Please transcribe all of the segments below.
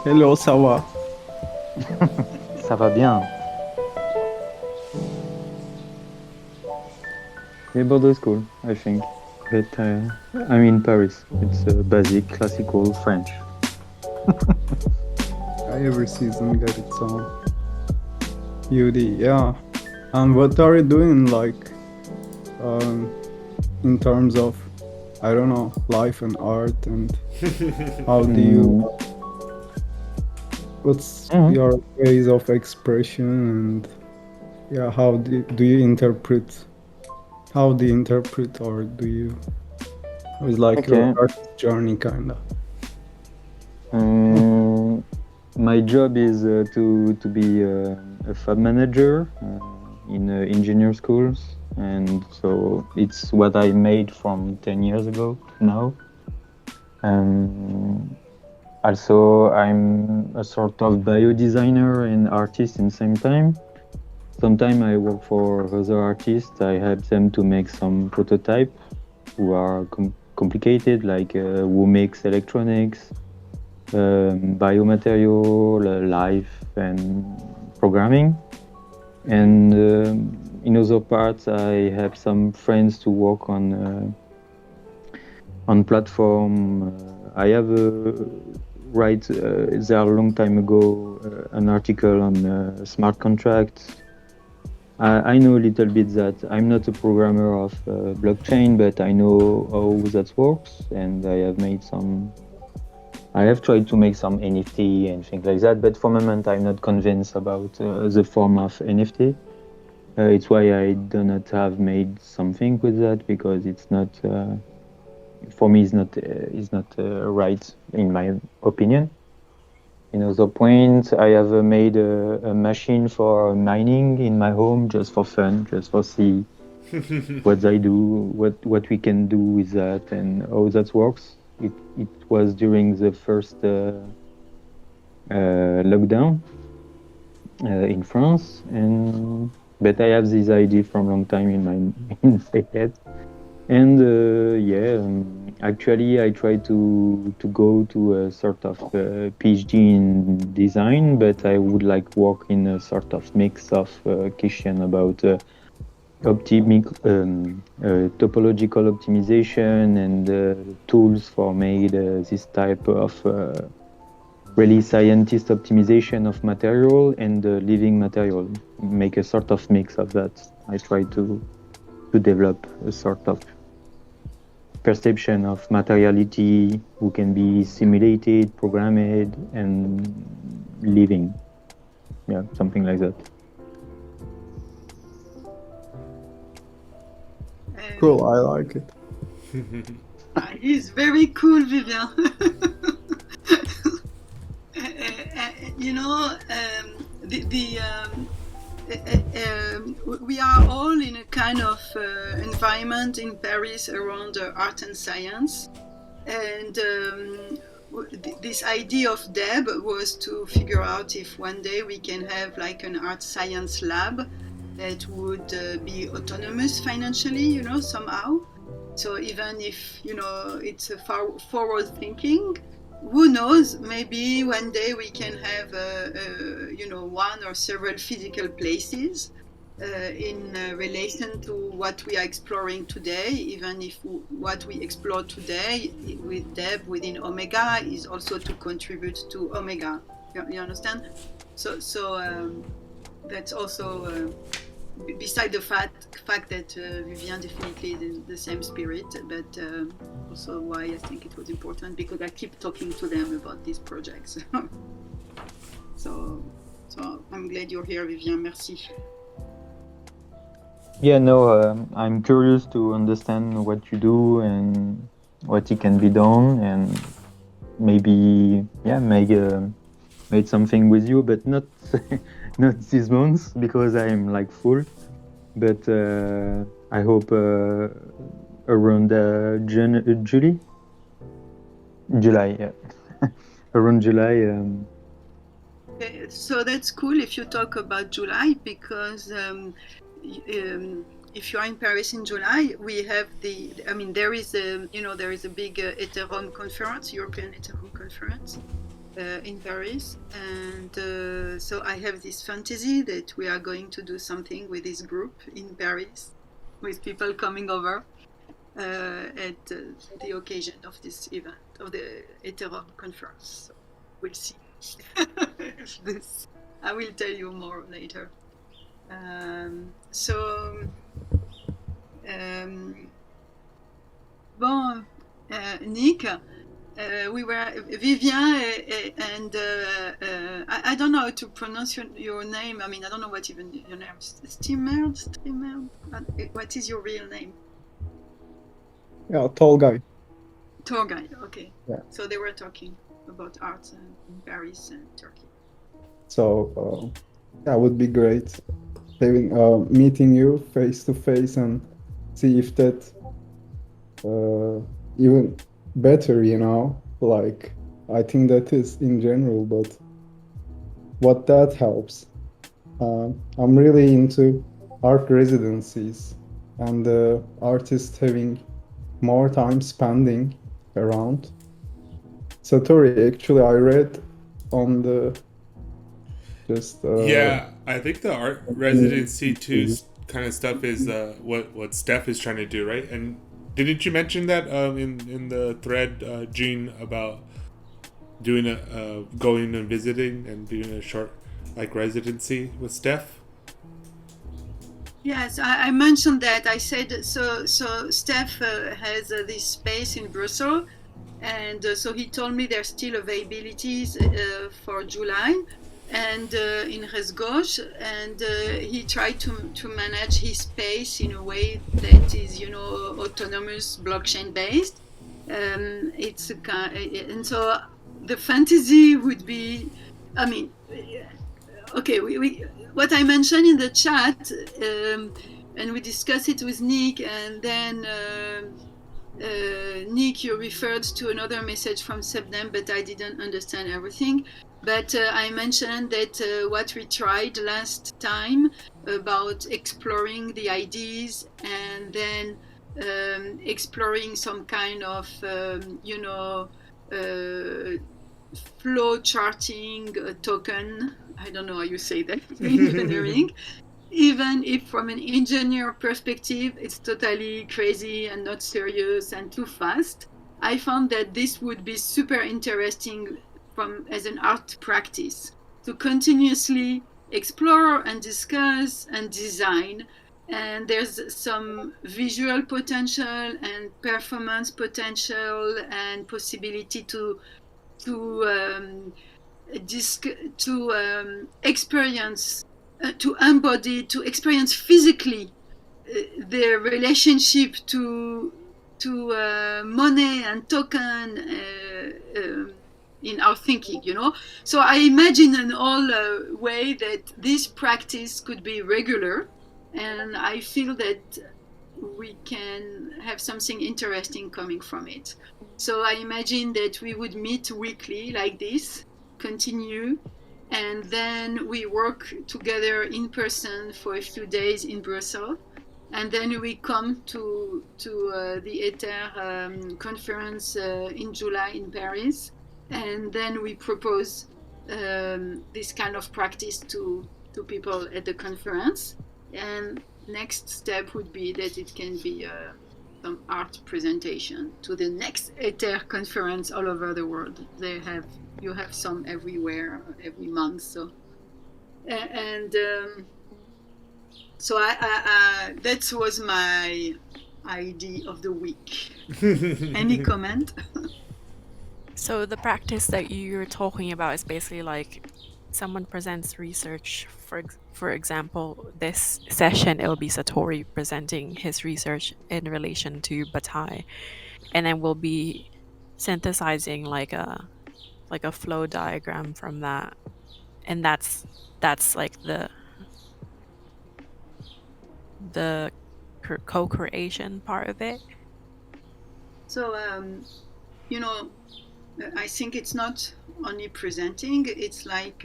Hello, ça va? Ça va bien. Yeah, Bordeaux is cool, I think. But I'm in Paris. It's basic, classical French. Every season got its own beauty, yeah. And what are you doing, like, um, in terms of, I don't know, life and art, and how do you, Mm, what's mhm. your ways of expression, and yeah, do you interpret, how do you interpret, or do you, it's like your Okay. art journey, kinda? Mm, my job is to be a fab manager in engineer schools, and so it's what I made from 10 years ago now. Um, Also, I'm a sort of bio designer and artist in the same time. Sometimes I work for other artists. I help them to make some prototype who are complicated, like who makes electronics, biomaterial, life, and programming. And in other parts, I have some friends to work on platform. I have write there a long time ago an article on smart contracts. I know a little bit that I'm not a programmer of blockchain, but I know how that works, and I have made some. I have tried to make some NFT and things like that, but for the moment I'm not convinced about the form of NFT. It's why I do not have made something with that because it's not for me is not right in my opinion. Another point, I have made a machine for mining in my home just for fun, just for see what I do, what we can do with that, and how that works. It was during the first lockdown in France, and but I have this idea from long time in my in my head. And yeah, actually, I try to go to a sort of PhD in design, but I would like work in a sort of mix of question about topological optimization and tools for made this type of really scientist optimization of material and living material. Make a sort of mix of that. I try to develop a sort of perception of materiality who can be simulated, programmed, and living. Yeah, something like that. Cool, I like it. He's very cool, Vivian. You know, we are all in a kind of environment in Paris around art and science, and this idea of Deb was to figure out if one day we can have like an art science lab that would be autonomous financially, you know, somehow. So even if, you know, it's a forward thinking, who knows, maybe one day we can have you know, one or several physical places in relation to what we are exploring today, even if what we explore today with Deb within Omega is also to contribute to Omega. You understand? So that's also beside the fact that Vivian definitely is the same spirit, but also why I think it was important, because I keep talking to them about these projects. so I'm glad you're here, Vivian. Merci. Yeah, no, I'm curious to understand what you do and what it can be done, and maybe yeah, made something with you, but not not this month because I'm like full. But I hope around July, yeah, around July. Okay, so that's cool if you talk about July, because if you're in Paris in July, we have there is a, you know, there is a big Ethereum conference, European Ethereum conference. in Paris, and so I have this fantasy that we are going to do something with this group in Paris, with people coming over at the occasion of this event, of the Ethereum conference. So we'll see. This, I will tell you more later. Bon, Nick, we were Vivien and I don't know how to pronounce your name. I mean, I don't know what even your name is. Streamer. What is your real name? Yeah, tall guy. Tour guide. Okay. Yeah. So they were talking about art in Paris and Turkey. So that would be great having meeting you face to face and see if that even better, you know, like I think that is in general, but what that helps. I'm really into art residencies and artists having more time spending around. Satori, actually, I read on the just yeah, I think the art residency too kind of stuff is what Steph is trying to do, right? And didn't you mention that in the thread, Jean, about doing a going and visiting and doing a short like residency with Steph? Yes, I mentioned that. I said so. Steph has this space in Brussels, and so he told me there's still availabilities for July, and in Resgauche, and he tried to manage his space in a way that is, you know, autonomous, blockchain based. It's a kind, and so the fantasy would be, I mean, okay, we what I mentioned in the chat, and we discussed it with Nick, and then Nick, you referred to another message from Sebnem, but I didn't understand everything. But I mentioned that what we tried last time about exploring the ideas and then exploring some kind of, you know, flow charting token. I don't know how you say that in engineering. Even if from an engineer perspective, it's totally crazy and not serious and too fast, I found that this would be super interesting as an art practice to continuously explore and discuss and design. And there's some visual potential and performance potential and possibility to experience, to embody, to experience physically the relationship to money and token in our thinking, you know. So I imagine in all way that this practice could be regular, and I feel that we can have something interesting coming from it. So I imagine that we would meet weekly like this, continue, and then we work together in person for a few days in Brussels, and then we come to the Ether conference in July in Paris, and then we propose this kind of practice to people at the conference. And next step would be that it can be some art presentation to the next Ether conference all over the world. You have some everywhere, every month. So so I that was my idea of the week. Any comment? So the practice that you're talking about is basically like someone presents research. For example, this session, it will be Satori presenting his research in relation to Bataille, and then we'll be synthesizing like a flow diagram from that, and that's like the co-creation part of it. So you know, I think it's not only presenting, it's like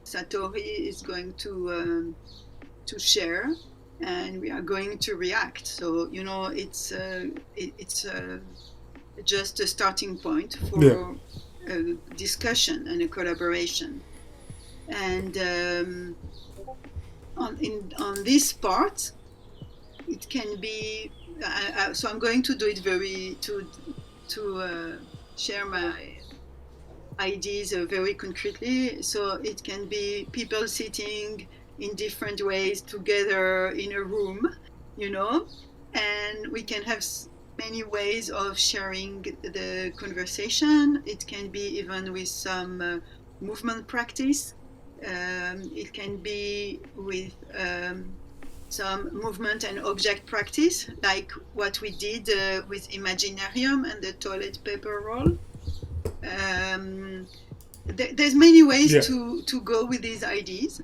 Satori is going to share, and we are going to react. So, you know, it's just a starting point for discussion and a collaboration. And on this part, it can be. So I'm going to do it to share my ideas very concretely. So it can be people sitting in different ways together in a room, and we can have many ways of sharing the conversation. It can be even with some movement practice. It can be with some movement and object practice, like what we did with Imaginarium and the toilet paper roll. There's many ways to go with these ideas,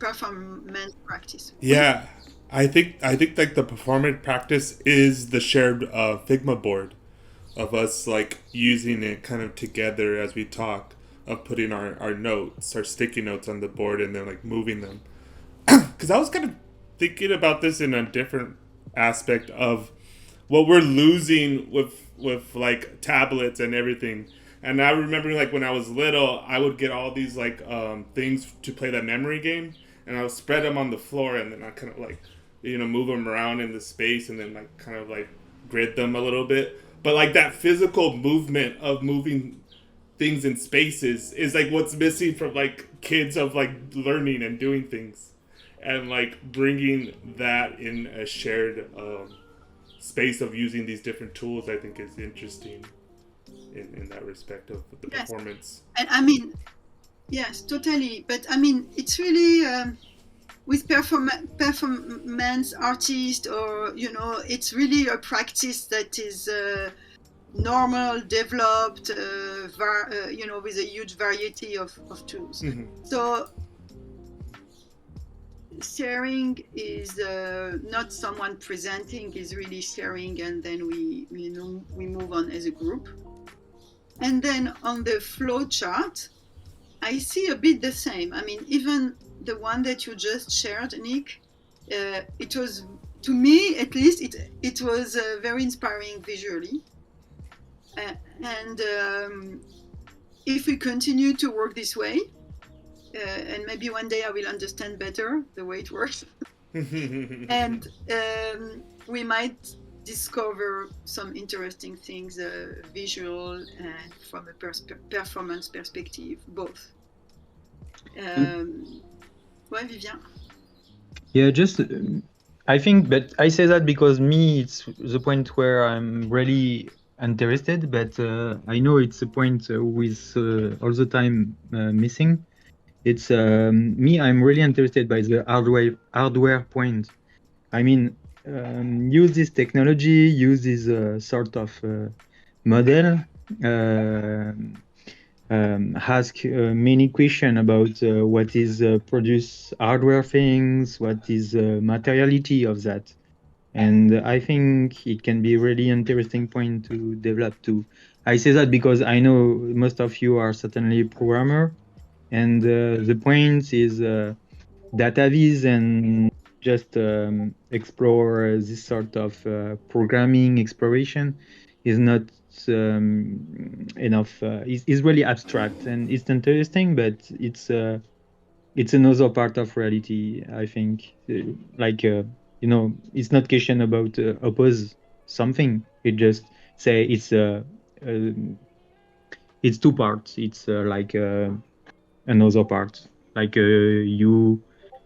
performance practice. Yeah, I think like the performance practice is the shared Figma board of us like using it kind of together as we talk, of putting our notes, our sticky notes on the board and then like moving them. Because I was kind of thinking about this in a different aspect of what we're losing with like tablets and everything. And I remember like when I was little, I would get all these like things to play that memory game, and I would spread them on the floor, and then I kind of like move them around in the space, and then like kind of like grid them a little bit. But like that physical movement of moving things in spaces is like what's missing from like kids of like learning and doing things, and like bringing that in a shared space of using these different tools, I think is interesting in that respect of the performance. And I mean, yes, totally. But I mean, it's really with performance artists, or it's really a practice that is normal, developed, with a huge variety of tools. Mm-hmm. So sharing is not someone presenting, is really sharing, and then we move on as a group. And then on the flow chart, I see a bit the same. I mean, even the one that you just shared, Nick, it was, to me at least, it was very inspiring visually. And if we continue to work this way, and maybe one day I will understand better the way it works, and we might discover some interesting things, visual and from a performance perspective, both. Ouais, Vivien? Yeah, just I think, but I say that because me, it's the point where I'm really interested, but I know it's a point with all the time missing. It's me, I'm really interested by the hardware point. I mean, use this technology, use this sort of model, ask many questions about what is produce hardware things, what is materiality of that. And I think it can be really interesting point to develop too. I say that because I know most of you are certainly programmer, and the point is database and just explore this sort of programming exploration is not enough. It's really abstract and it's interesting, but it's another part of reality. I think, it's not question about oppose something. It just say it's two parts. It's another part, like you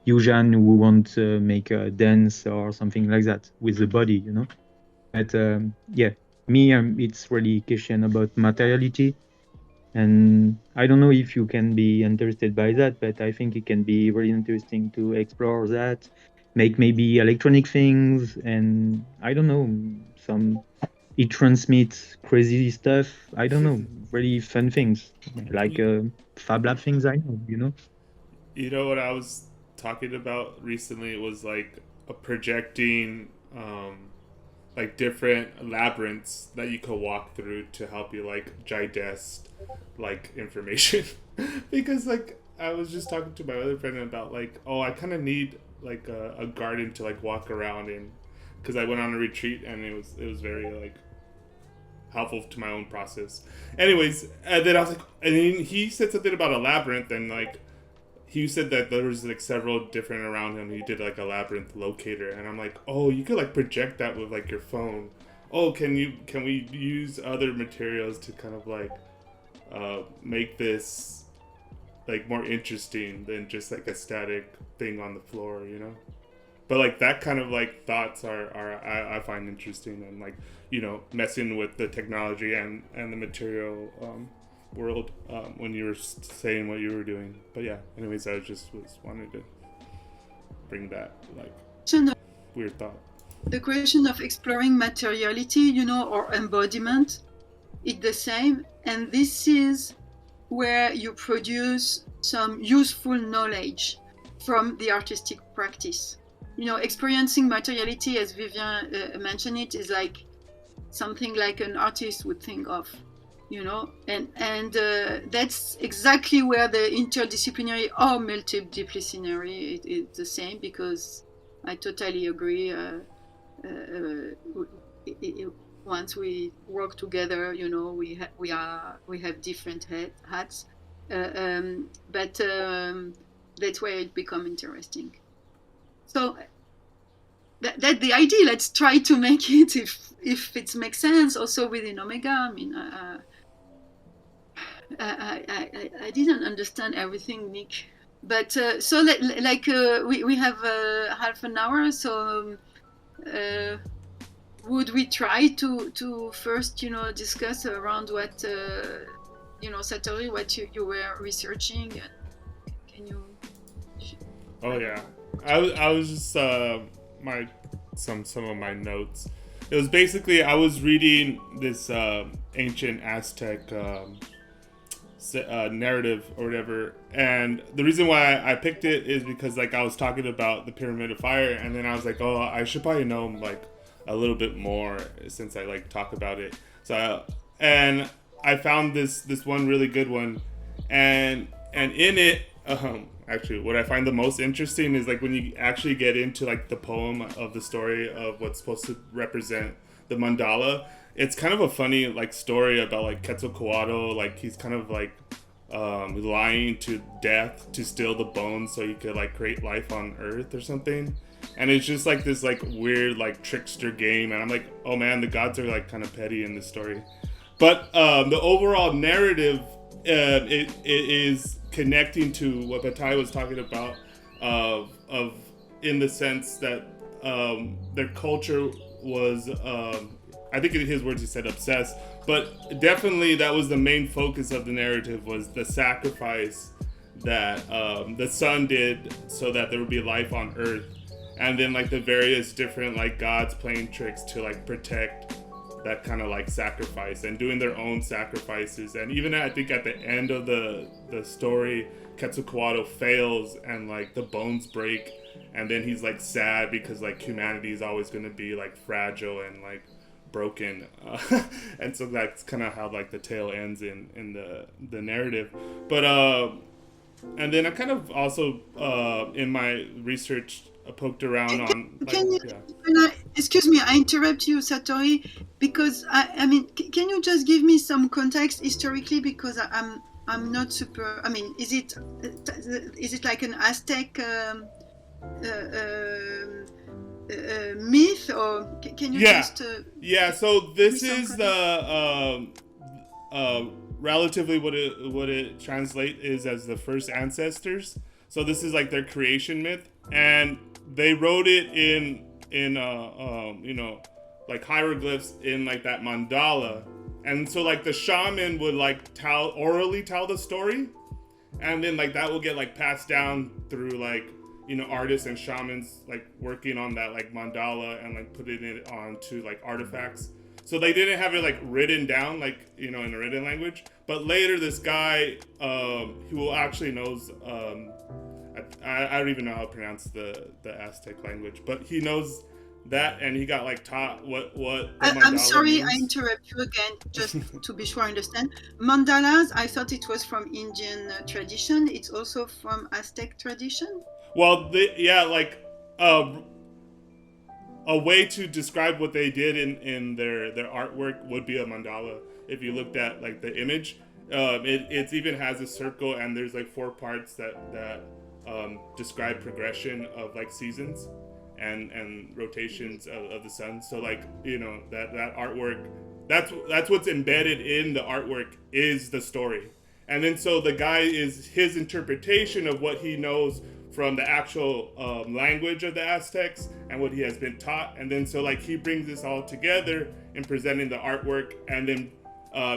Jean, who want to make a dance or something like that with the body, But yeah, me, it's really question about materiality, and I don't know if you can be interested by that, but I think it can be really interesting to explore that, make maybe electronic things, and I don't know, it transmits crazy stuff. I don't know, really fun things, like Fab Lab things, I know, You know what I was talking about recently was like a projecting like different labyrinths that you could walk through to help you like digest like information. Because like I was just talking to my other friend about like, oh, I kind of need like a garden to like walk around in, because I went on a retreat and it was very like helpful to my own process. Anyways, and then I was like, and then he said something about a labyrinth, and like he said that there was like several different around him. He did like a labyrinth locator, and I'm like, oh, you could like project that with like your phone. Oh, can we use other materials to kind of like make this like more interesting than just like a static thing on the floor, you know? But like that kind of like thoughts are I find interesting, and like, you know, messing with the technology and the material world when you were saying what you were doing. But yeah, anyways, I was wanted to bring that like weird thought. The question of exploring materiality, you know, or embodiment, it's the same, and this is where you produce some useful knowledge from the artistic practice. You know, experiencing materiality, as Vivien mentioned it, is like something like an artist would think of, you know, and that's exactly where the interdisciplinary or multidisciplinary is the same, because I totally agree. Once we work together, you know, we have different hats, but that's where it becomes interesting. So that's the idea. Let's try to make it, if it makes sense, also within Omega. I mean, I didn't understand everything, Nick, but so we have half an hour, so would we try to first, you know, discuss around what you know, Satorid, what you were researching? Can you? Oh yeah, I was just some of my notes. It was basically I was reading this ancient Aztec narrative or whatever, and the reason why I picked it is because like I was talking about the Pyramid of Fire, and then I was like, oh, I should probably know like a little bit more since I like talk about it. So and I found this one really good one, and in it. Actually, what I find the most interesting is like when you actually get into like the poem of the story of what's supposed to represent the mandala. It's kind of a funny like story about like Quetzalcoatl, like he's kind of like lying to death to steal the bones so he could like create life on Earth or something. And it's just like this like weird like trickster game, and I'm like, oh man, the gods are like kind of petty in this story. But the overall narrative, it is connecting to what Bataille was talking about, of in the sense that their culture was, I think in his words he said obsessed, but definitely that was the main focus of the narrative, was the sacrifice that the sun did so that there would be life on Earth, and then like the various different like gods playing tricks to like protect that kind of like sacrifice and doing their own sacrifices. And even I think at the end of the story, Quetzalcoatl fails and like the bones break, and then he's like sad because like humanity is always going to be like fragile and like broken, and so that's kind of how like the tale ends in the narrative. But and then I kind of also in my research poked around on like, excuse me, I interrupt you, Satorid, because I mean, can you just give me some context historically, because I'm not super. I mean, is it like an Aztec myth, or can you just? Yeah. So this is the relatively what it translates is as the first ancestors. So this is like their creation myth, and they wrote it in you know, like hieroglyphs in like that mandala. And so like the shaman would like orally tell the story, and then like that will get like passed down through like, you know, artists and shamans like working on that like mandala and like putting it onto like artifacts. So they didn't have it like written down like, you know, in a written language. But later this guy who actually knows I don't even know how to pronounce the Aztec language, but he knows that, and he got like taught what the mandala I'm sorry, means. I interrupt you again, just to be sure I understand. Mandalas, I thought it was from Indian tradition. It's also from Aztec tradition. Well, like a a way to describe what they did in their artwork would be a mandala. If you looked at like the image, it even has a circle, and there's like 4 parts that describe progression of like seasons and rotations of the sun. So like, you know, that artwork, that's what's embedded in the artwork is the story. And then so the guy is his interpretation of what he knows from the actual language of the Aztecs and what he has been taught. And then so like he brings this all together in presenting the artwork, and then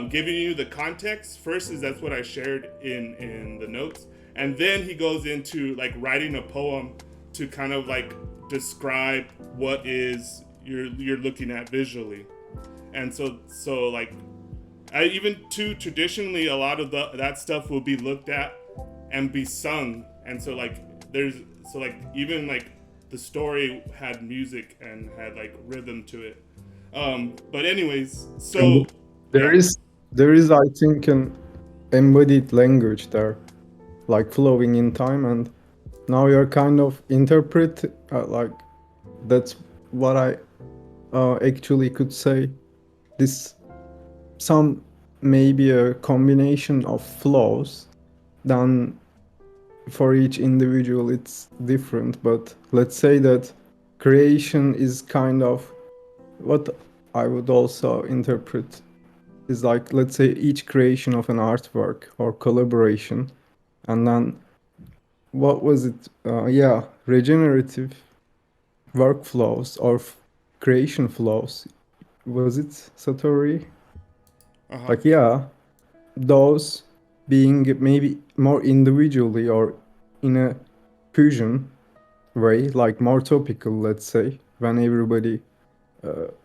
giving you the context first, is that's what I shared in the notes. And then he goes into like writing a poem to kind of like describe what is you're looking at visually. And so like even too traditionally, a lot of that stuff will be looked at and be sung. And so like even like the story had music and had like rhythm to it. But anyways, so there is I think an embodied language there, like flowing in time, and now you're kind of interpret like that's what I actually could say. This some maybe a combination of flows, then for each individual it's different, but let's say that creation is kind of what I would also interpret is like, let's say, each creation of an artwork or collaboration, and then what was it? Regenerative workflows or creation flows. Was it Satori? Like, those being maybe more individually or in a fusion way, like more topical, let's say, when everybody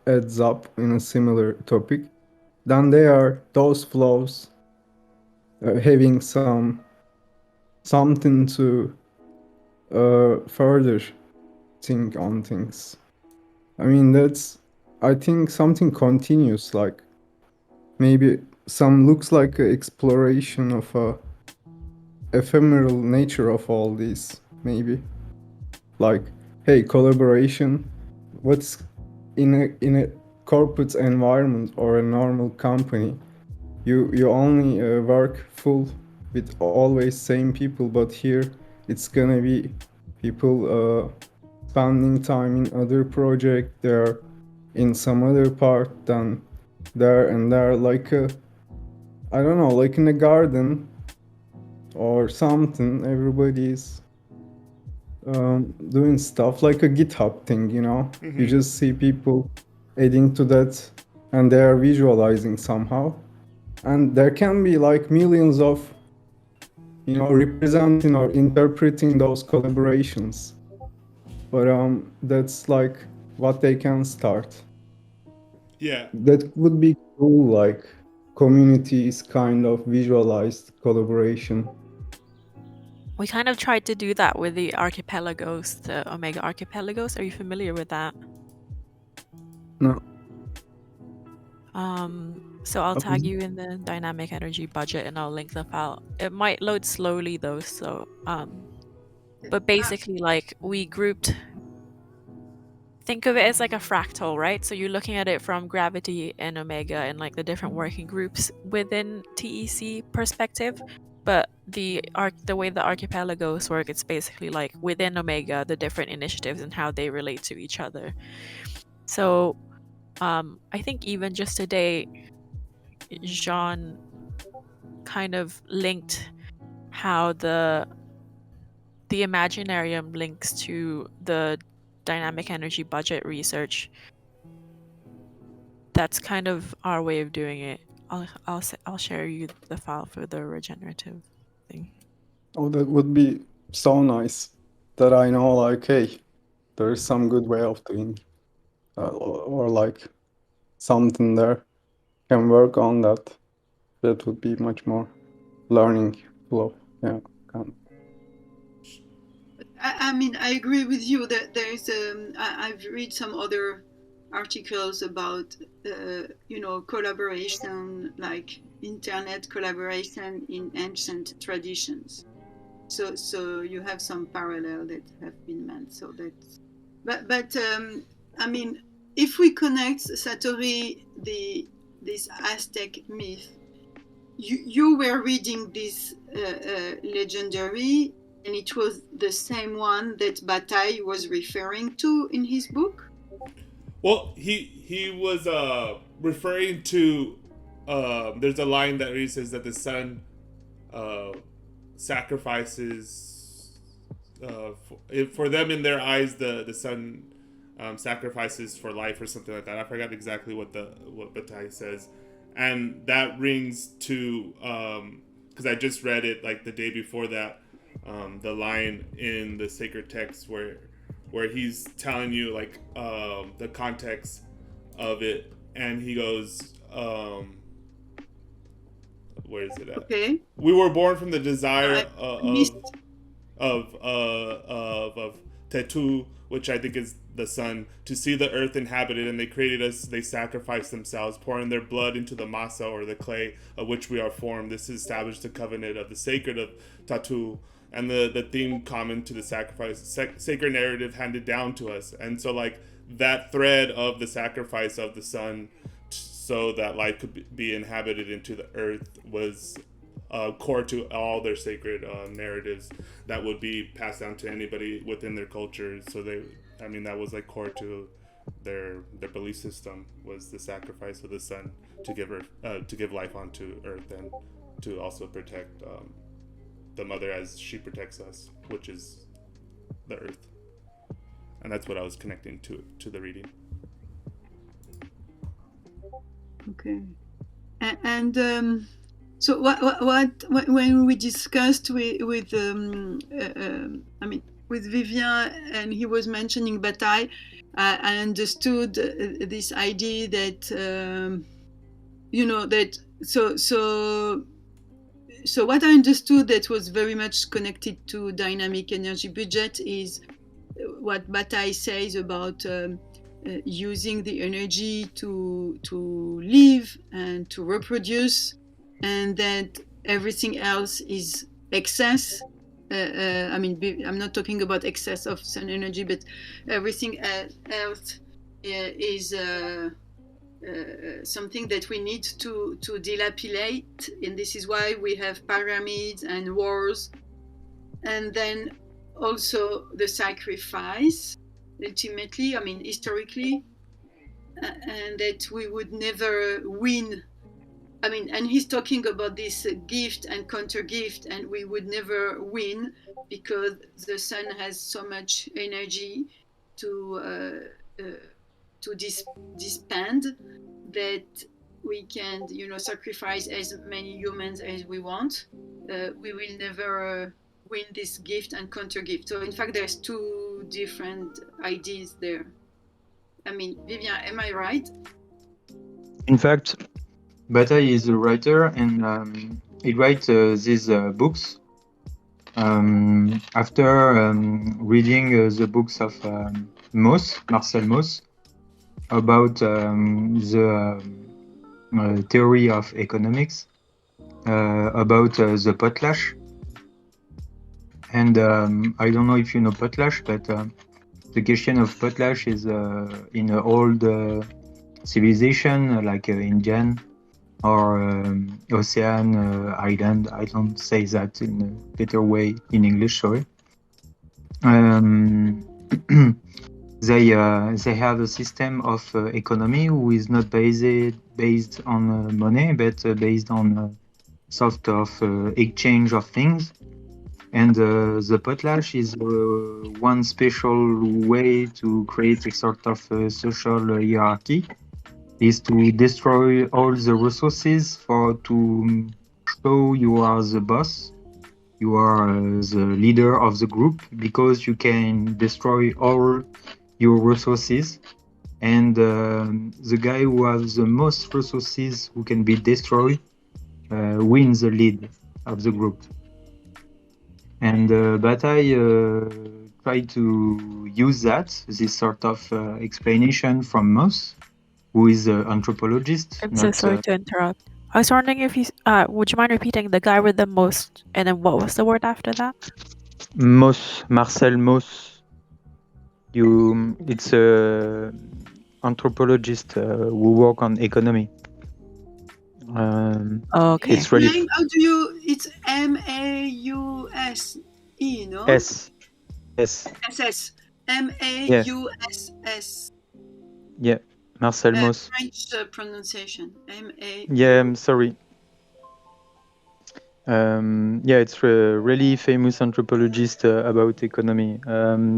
adds up in a similar topic, then they are those flows having something to further think on things. I mean, that's, I think, something continuous, like maybe some looks like an exploration of a ephemeral nature of all these, maybe. Like, hey, collaboration, what's in a corporate environment or a normal company, you only work full with always same people, but here it's gonna be people spending time in other project, they're in some other part than there, and they're like I don't know, like in a garden or something, everybody's doing stuff like a GitHub thing, you know. You just see people adding to that, and they are visualizing somehow, and there can be like millions of, you know, representing or interpreting those collaborations, but that's like what they can start. That would be cool, like communities kind of visualized collaboration. We kind of tried to do that with the archipelagos, the Omega archipelagos. Are you familiar with that? No. So I'll tag you in the dynamic energy budget, and I'll link the file. It might load slowly though, so but basically, like, we grouped, think of it as like a fractal, right? So you're looking at it from gravity and Omega and like the different working groups within TEC perspective. But the way the archipelagos work, it's basically like within Omega, the different initiatives and how they relate to each other. So I think even just today, Jean kind of linked how the Imaginarium links to the dynamic energy budget research. That's kind of our way of doing it. I'll share you the file for the regenerative thing. Oh, that would be so nice. That I know, like, hey, there is some good way of doing, or like something there. Can work on that. That would be much more learning flow. Yeah. I mean, I agree with you that there's. I've read some other articles about, you know, collaboration, like internet collaboration in ancient traditions. So you have some parallel that have been meant. So that's, but I mean, if we connect Satori, this Aztec myth, you were reading this legendary, and it was the same one that Bataille was referring to in his book. Well, he was referring to. There's a line that he says that the sun sacrifices for them in their eyes. The sun sacrifices for life or something like that. I forgot exactly what Bataille says, and that rings to because I just read it like the day before that. The line in the sacred text where he's telling you like the context of it, and he goes, where is it at? Okay. We were born from the desire missed- of Tetu, which I think is the sun, to see the earth inhabited, and they created us. They sacrificed themselves, pouring their blood into the masa, or the clay of which we are formed. This established the covenant of the sacred of Tatu, and the theme common to the sacrifice, sacred narrative handed down to us. And so like that thread of the sacrifice of the sun so that life could be inhabited into the earth was core to all their sacred narratives that would be passed down to anybody within their culture. So that was like core to their belief system, was the sacrifice of the sun to give life onto earth, and to also protect the mother as she protects us, which is the earth. And that's what I was connecting to the reading. Okay. And so what when we discussed with Vivien, and he was mentioning Bataille, I understood this idea that that so what I understood that was very much connected to dynamic energy budget is what Bataille says about using the energy to live and to reproduce, and that everything else is excess. I'm not talking about excess of sun energy, but everything else is something that we need to dilapidate, and this is why we have pyramids and wars, and then also the sacrifice, ultimately, historically, and that we would never win. And he's talking about this gift and counter gift, and we would never win because the sun has so much energy to disband that we can, sacrifice as many humans as we want. We will never win this gift and counter gift. So in fact, there's two different ideas there. Vivien, am I right? In fact, Bataille is a writer, and he writes these books after reading the books of Marcel Mauss, about the theory of economics, about the potlatch. And I don't know if you know potlatch, but the question of potlatch is in an old civilization like Indian or Ocean island. I don't say that in a better way in English, sorry. They have a system of economy who is not based on money, but based on sort of exchange of things. And the potlatch is one special way to create a sort of social hierarchy, is to destroy all the resources to show you are the boss, you are the leader of the group, because you can destroy all your resources, and the guy who has the most resources who can be destroyed wins the lead of the group. And Bataille tried to use this sort of explanation from Mauss, who is an anthropologist. I'm so sorry to interrupt. I was wondering if you would you mind repeating the guy with the most, and then what was the word after that? Mauss, Marcel Mauss. it's a anthropologist who work on economy. Okay. It's really Name, how do you? It's M-A-U-S-E, no? S. S-S. M-A-U-S-S. Yeah, Marcel Mauss. French pronunciation. M-A. Yeah, I'm sorry. Yeah, it's a really famous anthropologist about economy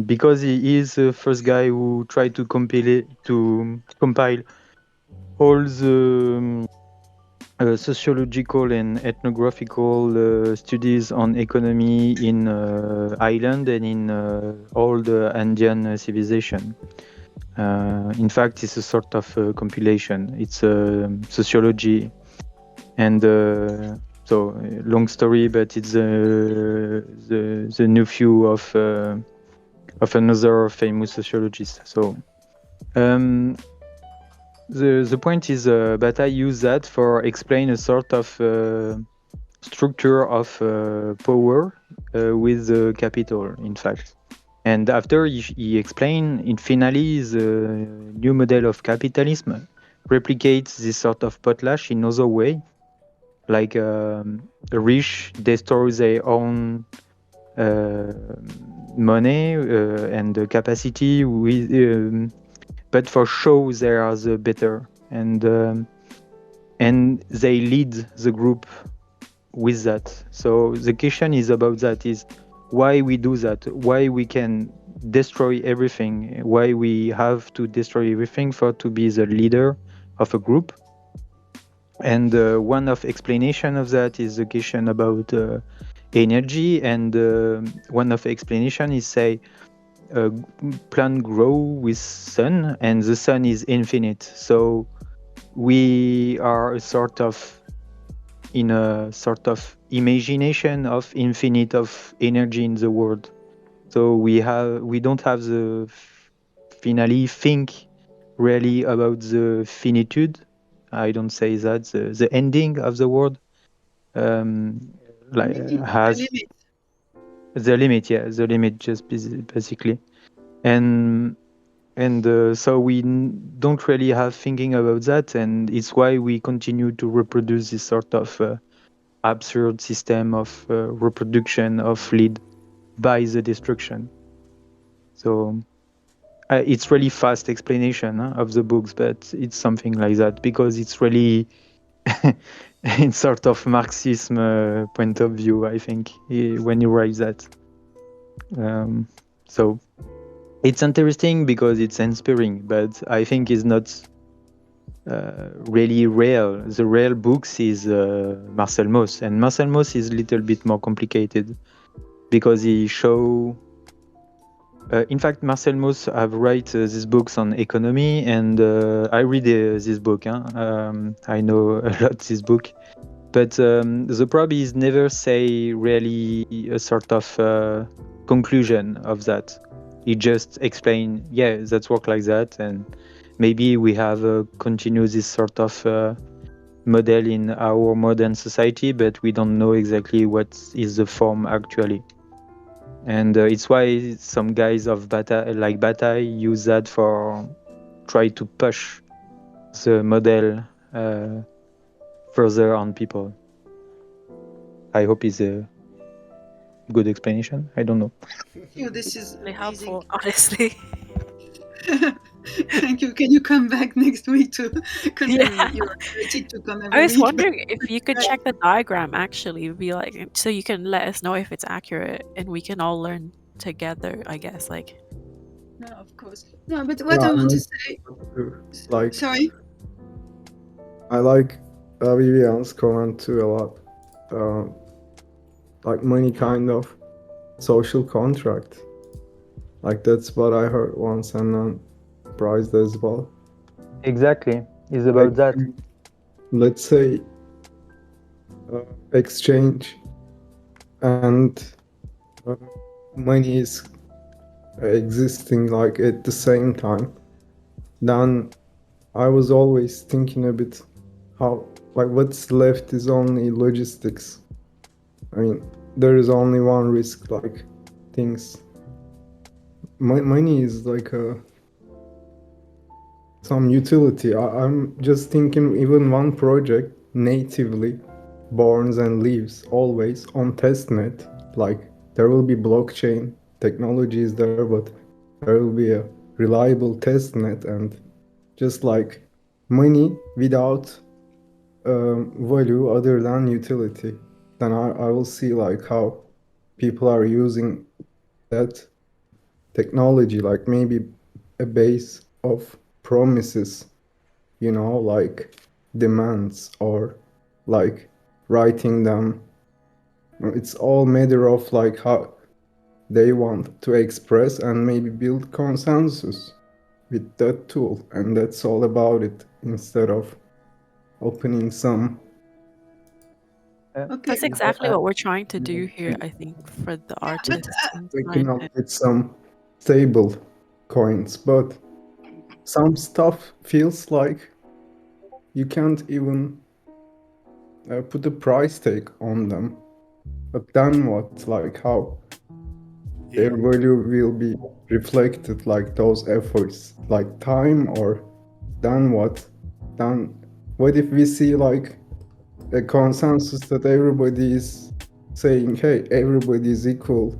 because he is the first guy who tried to compile all the sociological and ethnographical studies on economy in Ireland and in all the Andean civilization. In fact, it's a sort of compilation. It's sociology, and so long story, but it's the nephew of another famous sociologist. So the point is, Bataille used that for explain a sort of structure of power with the capital, in fact. And after he explained, in finally, the new model of capitalism replicates this sort of potlatch in other way. Like the rich destroy their own money and the capacity with, but for show they are the better, and they lead the group with that. So the question is about that: is why we do that? Why we can destroy everything? Why we have to destroy everything for to be the leader of a group? And one of explanation of that is the question about energy, and one of explanation is say plant grow with sun, and the sun is infinite. So we are in a sort of imagination of infinite of energy in the world. So we don't have the finally think really about the finitude. I don't say that the ending of the world has the limit. Yeah, the limit just basically, and so we don't really have thinking about that, and it's why we continue to reproduce this sort of absurd system of reproduction of lead by the destruction. So it's really fast explanation of the books, but it's something like that because it's really in sort of Marxism point of view, I think, when you write that. So it's interesting because it's inspiring, but I think it's not really real. The real books is Marcel Mauss, and Marcel Mauss is a little bit more complicated because he show. In fact, Marcel Mauss have write these books on economy, and I read this book. I know a lot this book, but the problem is never say really a sort of conclusion of that. He just explain, yeah, that's work like that, and maybe we have continue this sort of model in our modern society, but we don't know exactly what is the form actually. And it's why some guys of Bataille use that for try to push the model further on people. I hope it's a good explanation. I don't know. This is Really amazing. helpful, honestly. Thank you. Can you come back next week too? Because Yeah. you're excited to come every I was week. wondering if you could check the diagram actually, be like, so you can let us know if it's accurate, and we can all learn together. I guess, like. No, of course. No, but what I want to say. Like, Sorry. I like Vivian's comment too a lot. Like many kind of social contract. Like that's what I heard once and then prized as well. Exactly, it's about that. Let's say exchange and money is existing like at the same time. Then I was always thinking a bit how like what's left is only logistics. I mean, there is only one risk, like things money is like some utility. I'm just thinking even one project natively borns and lives always on testnet. Like there will be blockchain technology is there, but there will be a reliable testnet, and just like money without value other than utility, then I will see like how people are using that technology, like maybe a base of promises, like demands, or like writing them. It's all matter of like how they want to express and maybe build consensus with that tool, and that's all about it, instead of opening some Okay. That's exactly what we're trying to do here, I think, for the but artists waking inside up it. with some stable coins. But some stuff feels like you can't even put a price tag on them. But then what? Like how their Yeah. value will be reflected, like those efforts, like time, or then what? Then what if we see like a consensus that everybody is saying, hey, everybody is equal,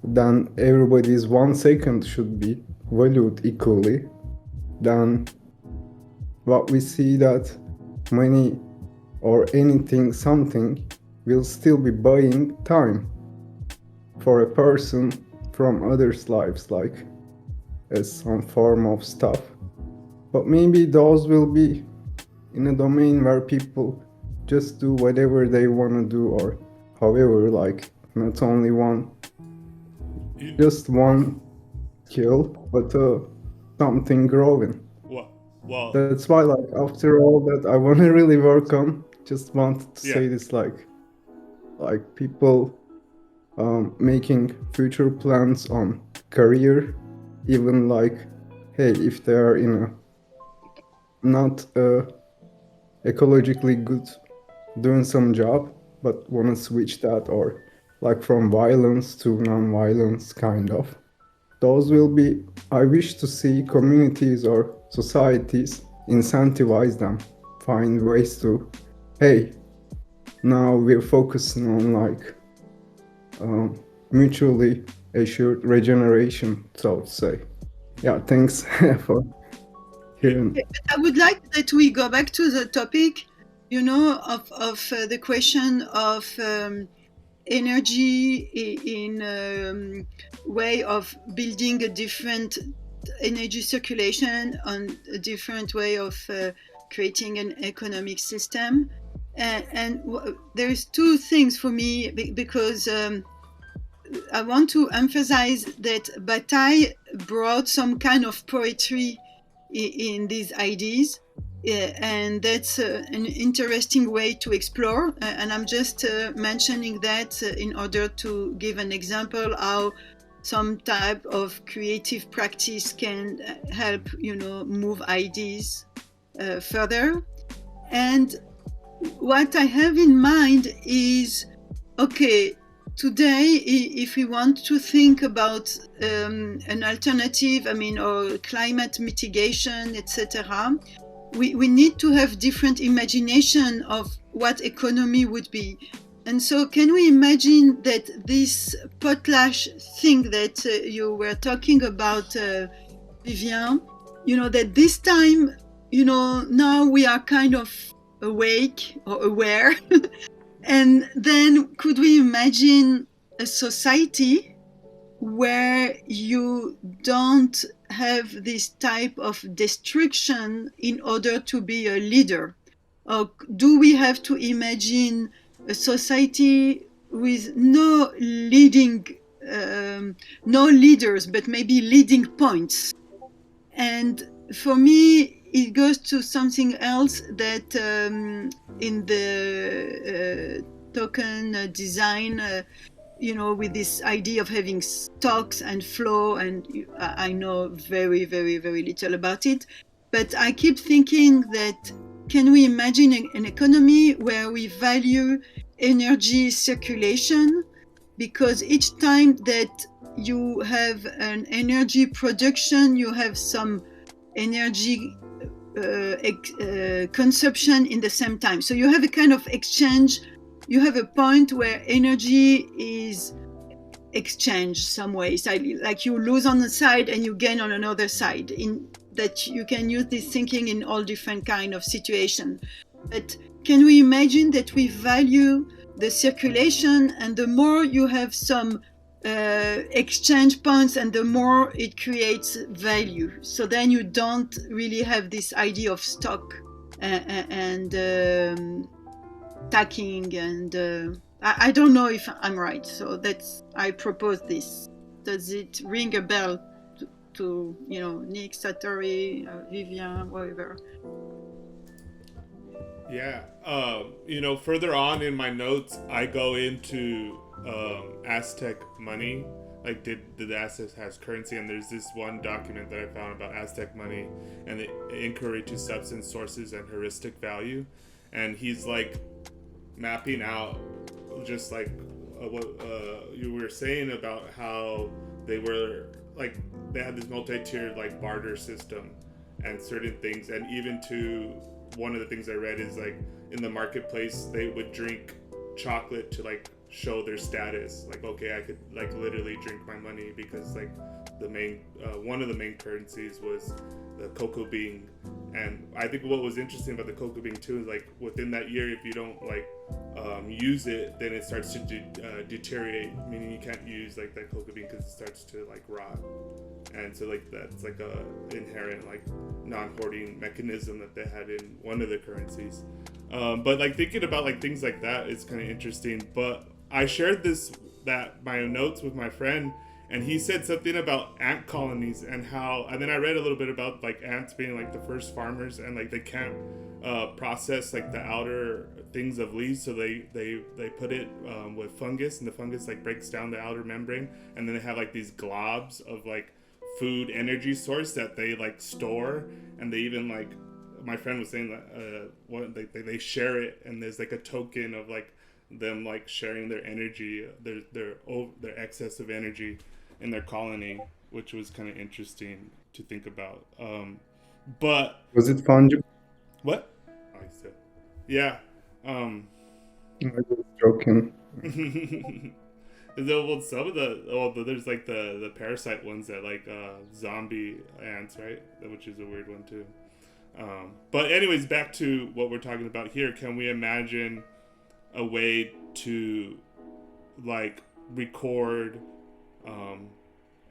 then everybody's 1 second should be valued equally. Then what we see that money or anything, something, will still be buying time for a person from others' lives, like as some form of stuff. But maybe those will be in a domain where people just do whatever they want to do, or however, like not only just one skill, but something growing. Well, That's why, like, after all that I want to really work on, just wanted to say yeah. this, like people making future plans on career, even like, hey, if they are in a not ecologically good doing some job, but want to switch that, or like from violence to non-violence, kind of. Those will be, I wish to see communities or societies incentivize them, find ways to, hey, now we're focusing on like mutually assured regeneration, so to say. Yeah, thanks for hearing. I would like that we go back to the topic, of the question of energy in way of building a different energy circulation, on a different way of creating an economic system. And there's two things for me, because I want to emphasize that Bataille brought some kind of poetry in these ideas, and that's an interesting way to explore. And I'm just mentioning that in order to give an example how some type of creative practice can help, move ideas further. And what I have in mind is, okay, today, if we want to think about an alternative, or climate mitigation, etc., we need to have different imagination of what economy would be. And so can we imagine that this potlatch thing that you were talking about, Vivien, that this time, now we are kind of awake or aware. And then could we imagine a society where you don't have this type of destruction in order to be a leader? Or do we have to imagine a society with no leaders, but maybe leading points? And for me, it goes to something else that in the token design, with this idea of having stocks and flow, and I know very, very, very little about it, but I keep thinking that, can we imagine an economy where we value energy circulation because each time that you have an energy production, you have some energy consumption in the same time. So you have a kind of exchange. You have a point where energy is exchanged some ways, like you lose on the side and you gain on another side. In that you can use this thinking in all different kind of situations. But can we imagine that we value the circulation, and the more you have some exchange points, and the more it creates value. So then you don't really have this idea of stock and tacking, and I don't know if I'm right. So I propose this. Does it ring a bell to Nick, Satori, Vivian, whatever? Yeah. Further on in my notes, I go into Aztec money. Like, did the Aztecs has currency? And there's this one document that I found about Aztec money and the inquiry to substance, sources, and heuristic value. And he's like mapping out just like what you were saying about how they were like they had this multi-tiered like barter system and certain things, and even to one of the things I read is like in the marketplace they would drink chocolate to like show their status, like, okay, I could like literally drink my money, because like the main one of the main currencies was the cocoa bean. And I think what was interesting about the cocoa bean too is like within that year, if you don't like use it, then it starts to deteriorate, meaning you can't use like that cocoa bean because it starts to like rot. And so like that's like a inherent like non-hoarding mechanism that they had in one of the currencies. But like thinking about like things like that is kind of interesting. But I shared my notes with my friend, and he said something about ant colonies and then I read a little bit about like ants being like the first farmers, and like they can't process like the outer things of leaves, so they put it with fungus, and the fungus like breaks down the outer membrane, and then they have like these globs of like food energy source that they like store, and they even like my friend was saying that they share it, and there's like a token of like them like sharing their energy, their excess of energy in their colony, which was kind of interesting to think about. But Was it fungible? what? Oh, I said, yeah. I was joking. Some of there's like the parasite ones that like zombie ants, right? Which is a weird one too. But anyways, back to what we're talking about here. Can we imagine a way to like record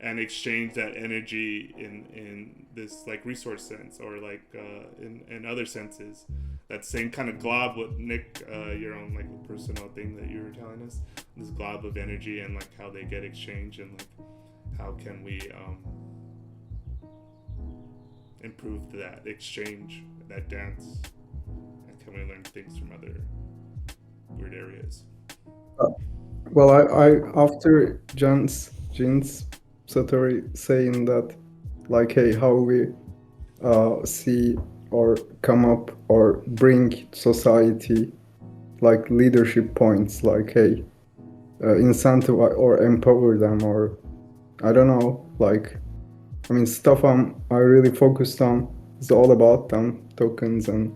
and exchange that energy in this like resource sense, or like in other senses? That same kind of glob with Nick, your own like personal thing that you were telling us, this glob of energy, and like how they get exchanged, and like how can we improve that exchange, that dance, and can we learn things from other weird areas? Well, I after Jean's Satori saying that, like, hey, how we see or come up or bring society like leadership points, like, hey, incentivize or empower them, or I don't know, like, I mean, stuff I really focused on is all about them tokens and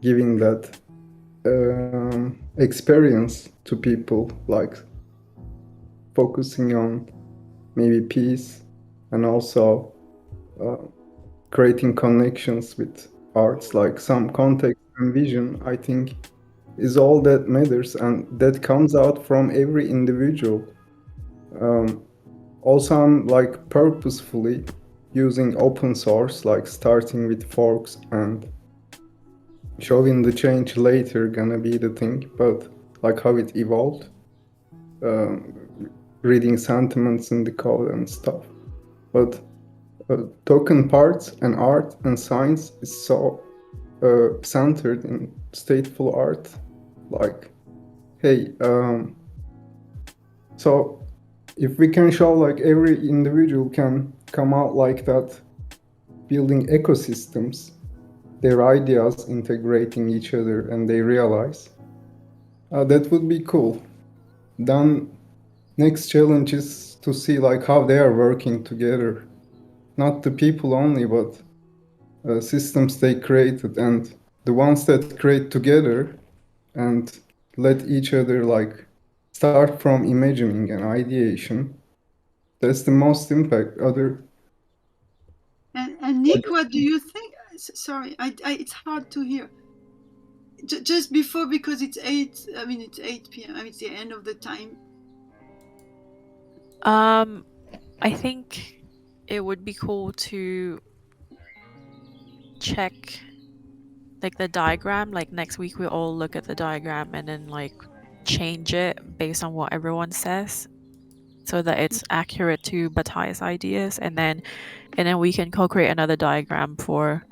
giving that experience to people, like focusing on maybe peace, and also creating connections with arts, like some context and vision, I think, is all that matters, and that comes out from every individual. Also, I'm like purposefully using open source, like starting with forks and showing the change later gonna be the thing, but like how it evolved, reading sentiments in the code and stuff. But token parts and art and science is so centered in stateful art. Like, hey, so if we can show like every individual can come out like that, building ecosystems, their ideas integrating each other, and they realize that would be cool. then next challenge is to see like how they are working together, not the people only, but systems they created, and the ones that create together and let each other like start from imagining and ideation. That's the most impact. Other And Nick, what do you think? Sorry, it's hard to hear. Just before, because it's 8. I mean, it's 8 p.m. I mean, it's the end of the time. I think it would be cool to check like the diagram. Like next week we all look at the diagram and then like change it based on what everyone says, so that it's accurate to Bataille's ideas, and then we can co-create another diagram for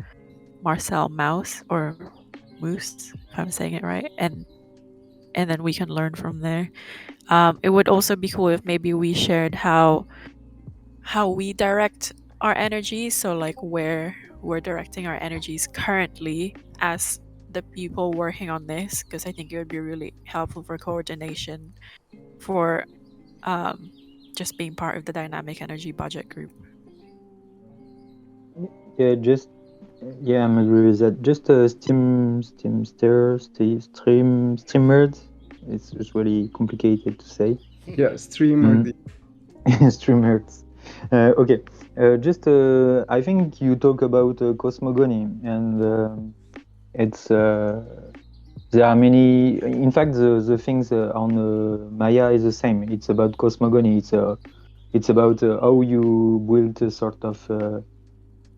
Marcel Mouse or Moose, if I'm saying it right, and then we can learn from there. It would also be cool if maybe we shared how we direct our energies, so like where we're directing our energies currently as the people working on this, because I think it would be really helpful for coordination, for just being part of the dynamic energy budget group. Yeah, I'm agree with that. Just streamers. It's just really complicated to say. yeah, streamer. Streamers. Okay. I think you talk about cosmogony, and it's there are many. In fact, the things on Maya is the same. It's about cosmogony. It's about how you build a sort of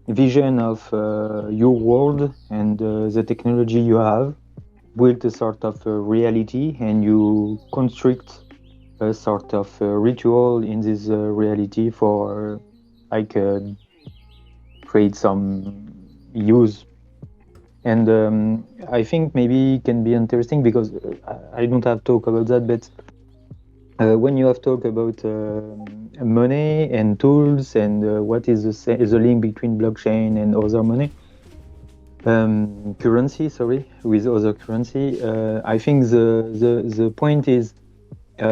vision of your world and the technology you have, build a sort of reality, and you construct a sort of ritual in this reality for create some use. And I think maybe it can be interesting because I don't have talk about that, but when you have talked about money and tools and what is the link between blockchain and other money, currency, with other currency, I think the point is,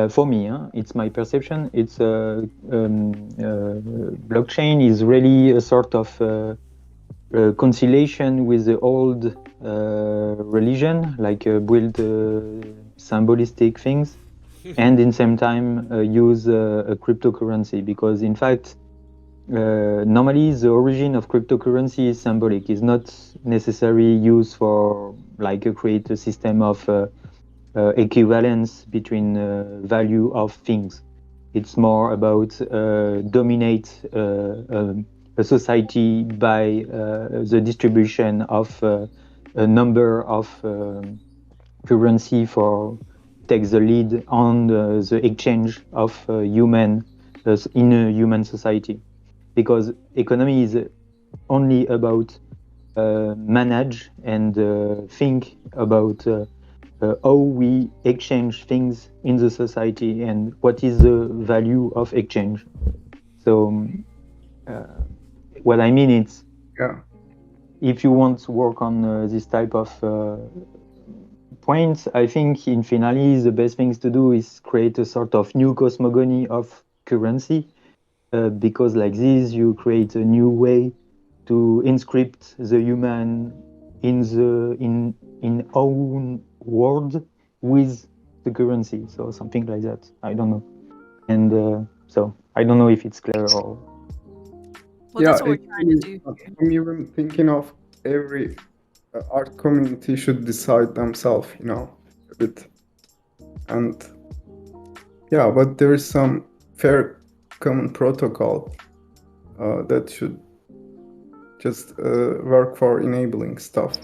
for me, it's my perception. It's blockchain is really a sort of conciliation with the old religion, like build symbolistic things, and in same time use a cryptocurrency, because in fact normally the origin of cryptocurrency is symbolic. It's not necessarily used for create a system of equivalence between value of things. It's more about dominate a society by the distribution of a number of currency for take the lead on the exchange of human in a human society, because economy is only about manage and think about how we exchange things in the society and what is the value of exchange. So what I mean is, if you want to work on this type of points, I think in finale the best things to do is create a sort of new cosmogony of currency, because like this you create a new way to inscript the human in own world with the currency, so something like that. I don't know, and so I don't know if it's clear or. Well, that's what we're trying to do. I'm even thinking of every art community should decide themselves, a bit. And yeah, but there is some fair common protocol that should just work for enabling stuff.